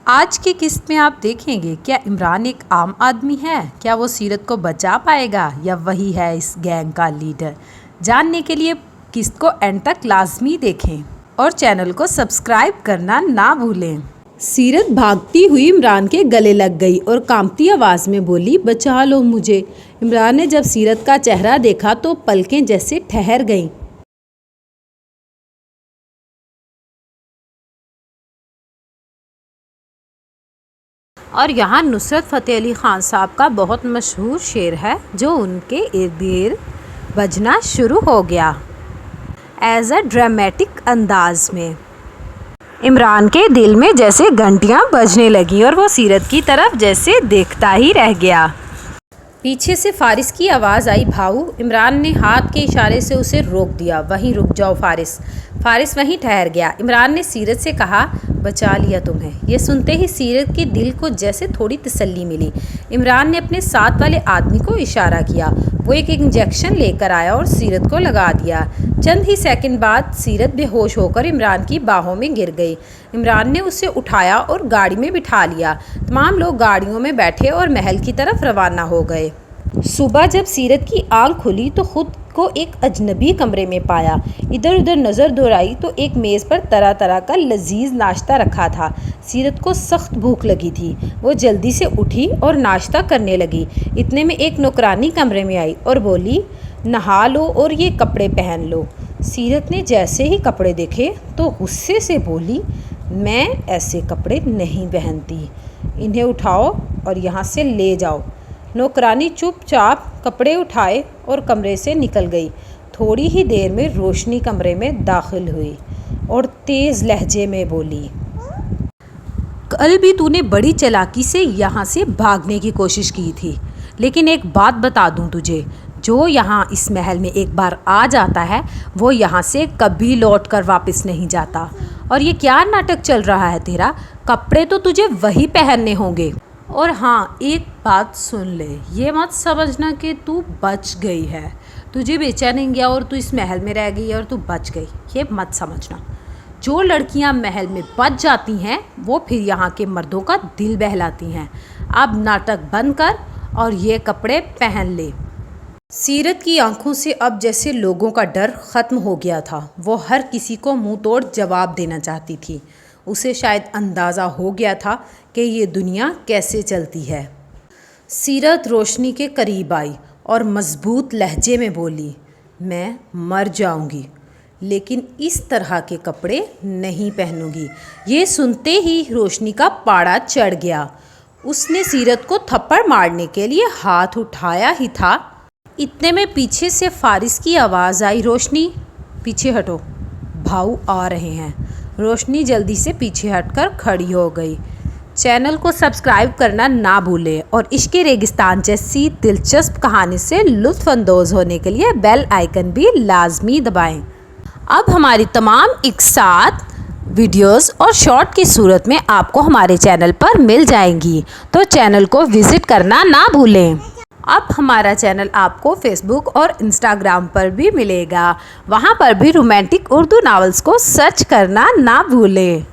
आज की किस्त में आप देखेंगे क्या इमरान एक आम आदमी है, क्या वो सीरत को बचा पाएगा या वही है इस गैंग का लीडर। जानने के लिए किस्त को एंड तक लाजमी देखें और चैनल को सब्सक्राइब करना ना भूलें। सीरत भागती हुई इमरान के गले लग गई और कांपती आवाज़ में बोली, बचा लो मुझे। इमरान ने जब सीरत का चेहरा देखा तो पलकें जैसे ठहर गईं। और यहाँ नुसरत फ़तेह अली ख़ान साहब का बहुत मशहूर शेर है जो उनके इर्द गिर्द बजना शुरू हो गया एज अ ड्रामेटिक अंदाज में। इमरान के दिल में जैसे घंटियाँ बजने लगीं और वो सीरत की तरफ जैसे देखता ही रह गया। पीछे से फारिस की आवाज़ आई, भाऊ। इमरान ने हाथ के इशारे से उसे रोक दिया। वहीं रुक जाओ फारिस। फारिस वहीं ठहर गया। इमरान ने सीरत से कहा, बचा लिया तुम्हें। ये सुनते ही सीरत के दिल को जैसे थोड़ी तसल्ली मिली। इमरान ने अपने साथ वाले आदमी को इशारा किया। वो एक इंजेक्शन लेकर आया और सीरत को लगा दिया। चंद ही सेकंड बाद सीरत बेहोश होकर इमरान की बाहों में गिर गई। इमरान ने उसे उठाया और गाड़ी में बिठा लिया। तमाम लोग गाड़ियों में बैठे और महल की तरफ रवाना हो गए। सुबह जब सीरत की आंख खुली तो खुद को एक अजनबी कमरे में पाया। इधर उधर नज़र दौड़ाई तो एक मेज़ पर तरह तरह का लजीज नाश्ता रखा था। सीरत को सख्त भूख लगी थी। वो जल्दी से उठी और नाश्ता करने लगी। इतने में एक नौकरानी कमरे में आई और बोली, नहा लो और ये कपड़े पहन लो। सीरत ने जैसे ही कपड़े देखे तो गुस्से से बोली, मैं ऐसे कपड़े नहीं पहनती। इन्हें उठाओ और यहाँ से ले जाओ। नौकरानी चुपचाप कपड़े उठाए और कमरे से निकल गई। थोड़ी ही देर में रोशनी कमरे में दाखिल हुई और तेज़ लहजे में बोली, कल भी तूने बड़ी चालाकी से यहाँ से भागने की कोशिश की थी, लेकिन एक बात बता दूँ तुझे, जो यहाँ इस महल में एक बार आ जाता है वो यहाँ से कभी लौट कर वापस नहीं जाता। और ये क्या नाटक चल रहा है तेरा? कपड़े तो तुझे वही पहनने होंगे। और हाँ, एक बात सुन ले, ये मत समझना कि तू बच गई है। तुझे बेचा नहीं गया और तू इस महल में रह गई और तू बच गई, ये मत समझना। जो लड़कियां महल में बच जाती हैं वो फिर यहाँ के मर्दों का दिल बहलाती हैं। अब नाटक बंद कर और ये कपड़े पहन ले। सीरत की आंखों से अब जैसे लोगों का डर ख़त्म हो गया था। वो हर किसी को मुंह तोड़ जवाब देना चाहती थी। उसे शायद अंदाज़ा हो गया था कि ये दुनिया कैसे चलती है। सीरत रोशनी के करीब आई और मज़बूत लहजे में बोली, मैं मर जाऊंगी लेकिन इस तरह के कपड़े नहीं पहनूंगी। ये सुनते ही रोशनी का पाड़ा चढ़ गया। उसने सीरत को थप्पड़ मारने के लिए हाथ उठाया ही था, इतने में पीछे से फारिस की आवाज़ आई, रोशनी पीछे हटो, भाऊ आ रहे हैं। रोशनी जल्दी से पीछे हटकर खड़ी हो गई। चैनल को सब्सक्राइब करना ना भूलें और इश्क़ रेगिस्तान जैसी दिलचस्प कहानी से लुत्फ़ अंदोज़ होने के लिए बेल आइकन भी लाजमी दबाएं। अब हमारी तमाम एक साथ वीडियोस और शॉर्ट की सूरत में आपको हमारे चैनल पर मिल जाएंगी, तो चैनल को विज़िट करना ना भूलें। अब हमारा चैनल आपको फेसबुक और इंस्टाग्राम पर भी मिलेगा। वहाँ पर भी रोमांटिक उर्दू नावल्स को सर्च करना ना भूलें।